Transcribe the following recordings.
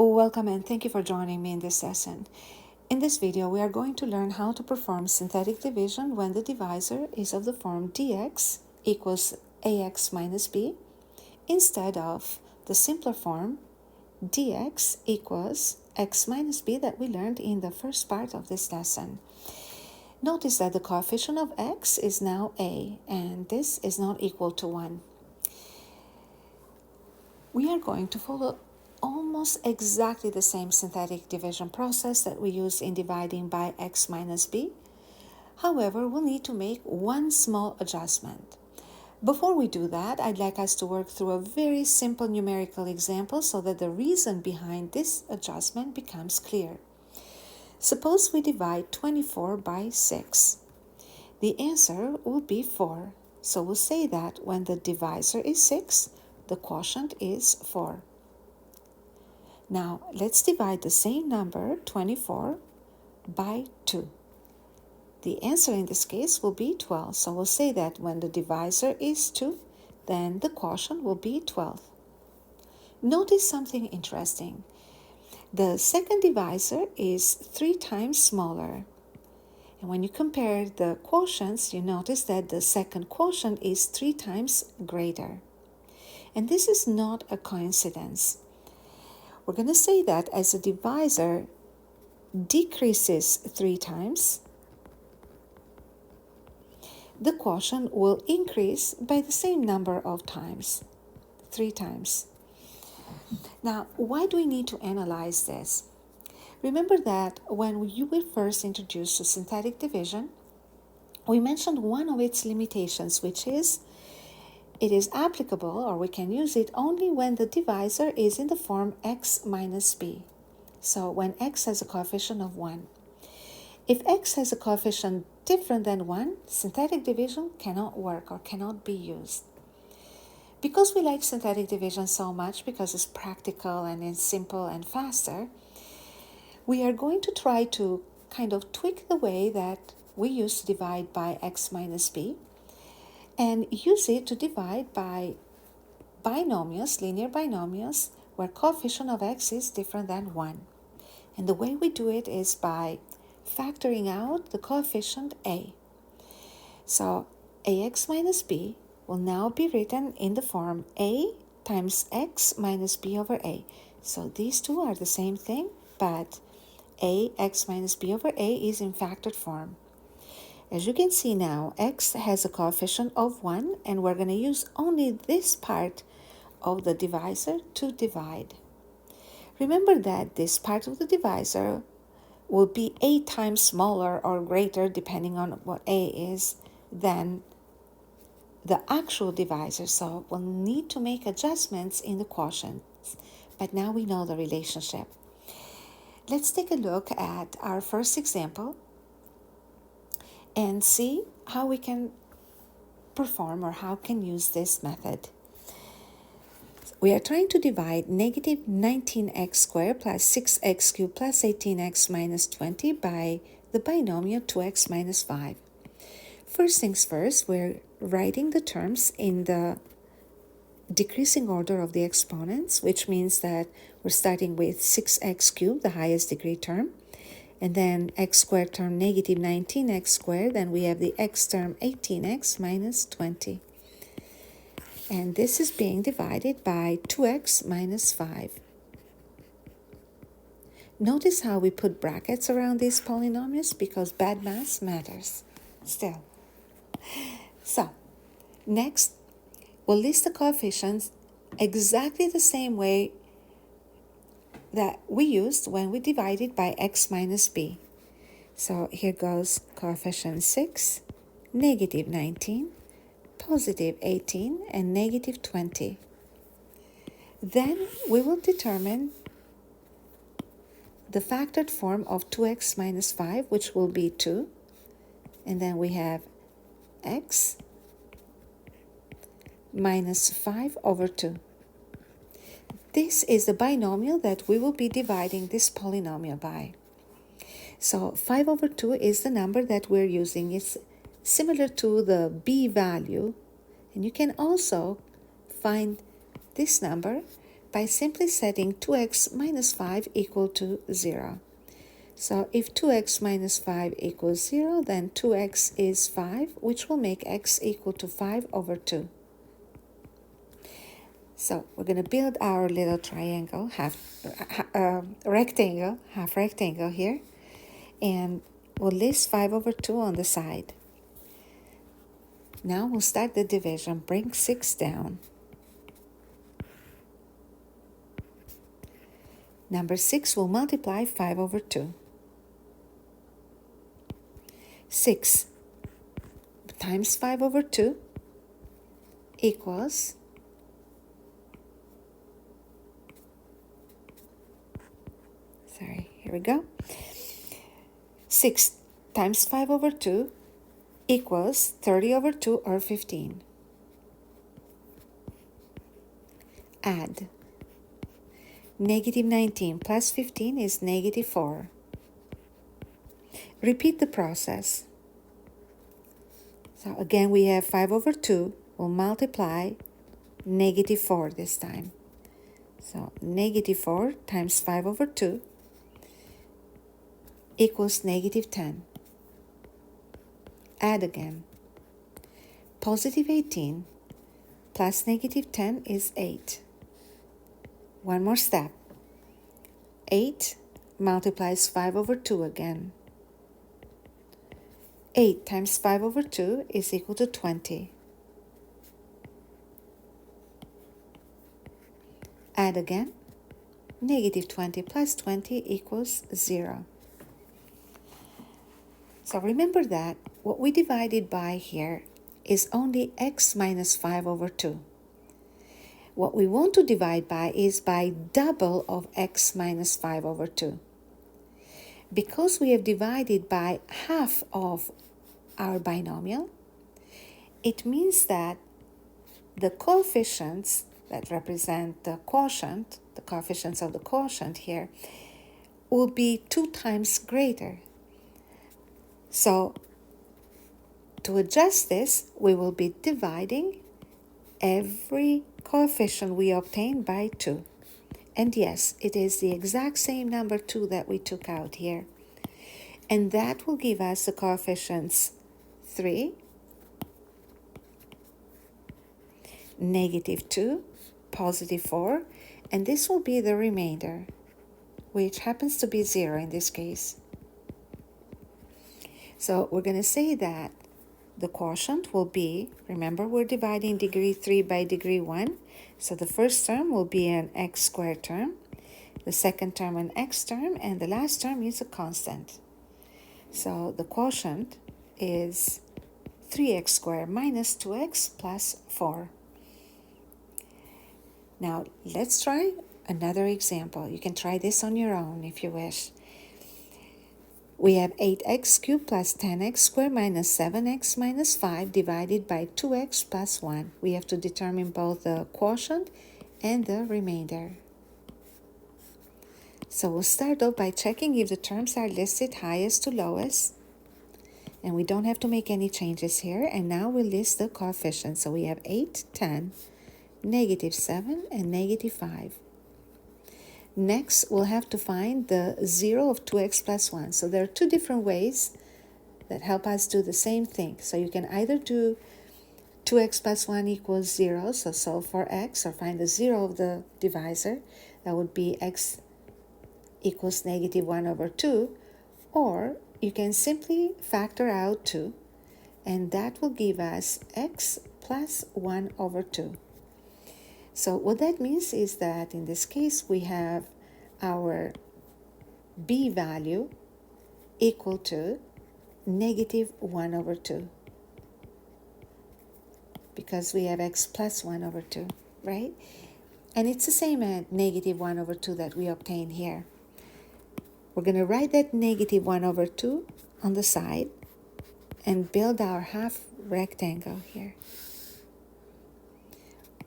Welcome and thank you for joining me in this lesson. In this video, we are going to learn how to perform synthetic division when the divisor is of the form dx equals ax minus b instead of the simpler form dx equals x minus b that we learned in the first part of this lesson. Notice that the coefficient of x is now a, and this is not equal to 1. We are going to follow almost exactly the same synthetic division process that we use in dividing by x minus b. However, we'll need to make one small adjustment. Before we do that, I'd like us to work through a very simple numerical example so that the reason behind this adjustment becomes clear. Suppose we divide 24 by 6. The answer will be 4. So we'll say that when the divisor is 6, the quotient is 4. Now, let's divide the same number, 24, by 2. The answer in this case will be 12. So we'll say that when the divisor is 2, then the quotient will be 12. Notice something interesting. The second divisor is 3 times smaller. And when you compare the quotients, you notice that the second quotient is 3 times greater. And this is not a coincidence. We're going to say that as a divisor decreases 3 times, the quotient will increase by the same number of times, 3 times. Now, why do we need to analyze this? Remember that when you were first introduced to synthetic division, we mentioned one of its limitations, which is it is applicable, or we can use it only when the divisor is in the form x minus b. So when x has a coefficient of 1. If x has a coefficient different than 1, synthetic division cannot work or cannot be used. Because we like synthetic division so much, because it's practical and it's simple and faster, we are going to try to kind of tweak the way that we used to divide by x minus b and use it to divide by binomials, linear binomials, where coefficient of x is different than 1. And the way we do it is by factoring out the coefficient a. So ax minus b will now be written in the form a times x minus b over a. So these two are the same thing, but ax minus b over a is in factored form. As you can see now, x has a coefficient of 1, and we're going to use only this part of the divisor to divide. Remember that this part of the divisor will be 8 times smaller or greater, depending on what a is, than the actual divisor. So we'll need to make adjustments in the quotients. But now we know the relationship. Let's take a look at our first example and see how we can perform or how we can use this method. We are trying to divide negative 19x squared plus 6x cubed plus 18x minus 20 by the binomial 2x minus 5. First things first, we're writing the terms in the decreasing order of the exponents, which means that we're starting with 6x cubed, the highest degree term, and then x squared term negative 19x squared, then we have the x term 18x minus 20. And this is being divided by 2x minus 5. Notice how we put brackets around these polynomials because bad math matters still. So, next, we'll list the coefficients exactly the same way that we used when we divided by x minus b. So here goes coefficient 6, negative 19, positive 18, and negative 20. Then we will determine the factored form of 2x minus 5, which will be 2. And then we have x minus 5 over 2. This is the binomial that we will be dividing this polynomial by. So 5 over 2 is the number that we're using. It's similar to the b value. And you can also find this number by simply setting 2x minus 5 equal to 0. So if 2x minus 5 equals 0, then 2x is 5, which will make x equal to 5 over 2. So we're going to build our little triangle, half rectangle here, and we'll list 5 over 2 on the side. Now we'll start the division. Bring 6 down. Number 6 will multiply 5 over 2. 6 times 5 over 2 equals 6 times 5 over 2 equals 30 over 2 or 15. Add. Negative 19 plus 15 is negative 4. Repeat the process. So again, we have 5 over 2 will multiply negative 4 this time. So negative 4 times 5 over 2 equals negative 10. Add again. Positive 18 plus negative 10 is 8. One more step. 8 multiplies 5 over 2 again. 8 times 5 over 2 is equal to 20. Add again. Negative 20 plus 20 equals 0. So remember that what we divided by here is only x minus 5 over 2. What we want to divide by is by double of x minus 5 over 2. Because we have divided by half of our binomial, it means that the coefficients that represent the quotient, the coefficients of the quotient here, will be 2 times greater. So to adjust this, we will be dividing every coefficient we obtain by 2. And yes, it is the exact same number 2 that we took out here. And that will give us the coefficients 3, negative 2, positive 4, and this will be the remainder, which happens to be 0 in this case. So we're going to say that the quotient will be, remember we're dividing degree 3 by degree 1, so the first term will be an x squared term, the second term an x term, and the last term is a constant. So the quotient is 3x squared minus 2x plus 4. Now let's try another example. You can try this on your own if you wish. We have 8x cubed plus 10x squared minus 7x minus 5 divided by 2x plus 1. We have to determine both the quotient and the remainder. So we'll start off by checking if the terms are listed highest to lowest. And we don't have to make any changes here. And now we'll list the coefficients. So we have 8, 10, negative 7, and negative 5. Next, we'll have to find the 0 of 2x plus 1. So there are 2 different ways that help us do the same thing. So you can either do 2x plus 1 equals 0, so solve for x, or find the 0 of the divisor. That would be x equals negative 1 over 2. Or you can simply factor out 2, and that will give us x plus 1 over 2. So what that means is that in this case we have our b value equal to negative 1 over 2, because we have x plus 1 over 2, right? And it's the same as negative 1 over 2 that we obtained here. We're going to write that negative 1 over 2 on the side and build our half rectangle here.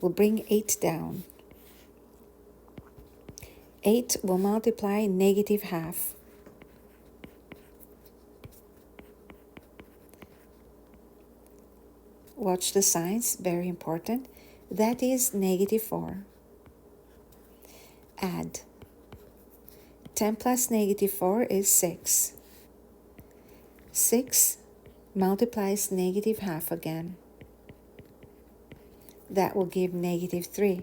We'll bring 8 down. 8 will multiply negative half. Watch the signs, very important. That is negative 4. add. 10 plus negative 4 is 6. 6 multiplies negative half again. That will give negative 3.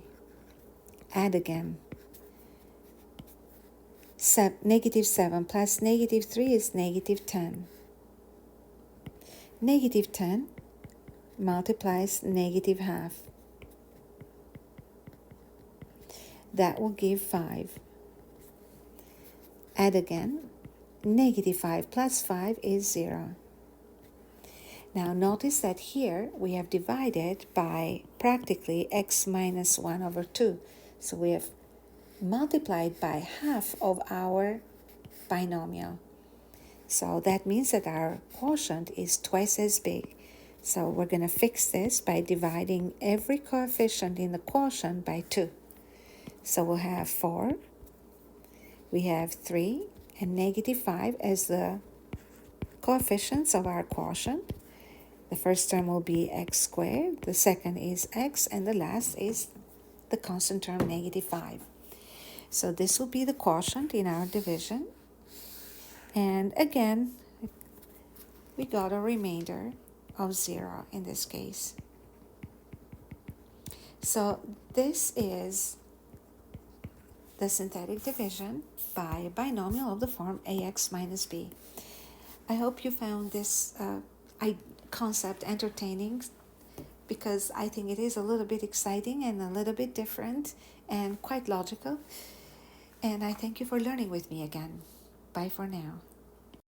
Add again. Negative 7 plus negative 3 is negative 10. Negative 10 multiplies negative half. That will give 5. Add again. Negative 5 plus 5 is 0. Now notice that here we have divided by practically x minus 1 over 2. So we have multiplied by half of our binomial. So that means that our quotient is twice as big. So we're going to fix this by dividing every coefficient in the quotient by 2. So we'll have 4, we have 3, and negative 5 as the coefficients of our quotient. The first term will be x squared, the second is x, and the last is the constant term negative 5. So this will be the quotient in our division. And again, we got a remainder of 0 in this case. So this is the synthetic division by a binomial of the form ax minus b. I hope you found this concept entertaining, because I think it is a little bit exciting and a little bit different and quite logical. And I thank you for learning with me again. Bye for now.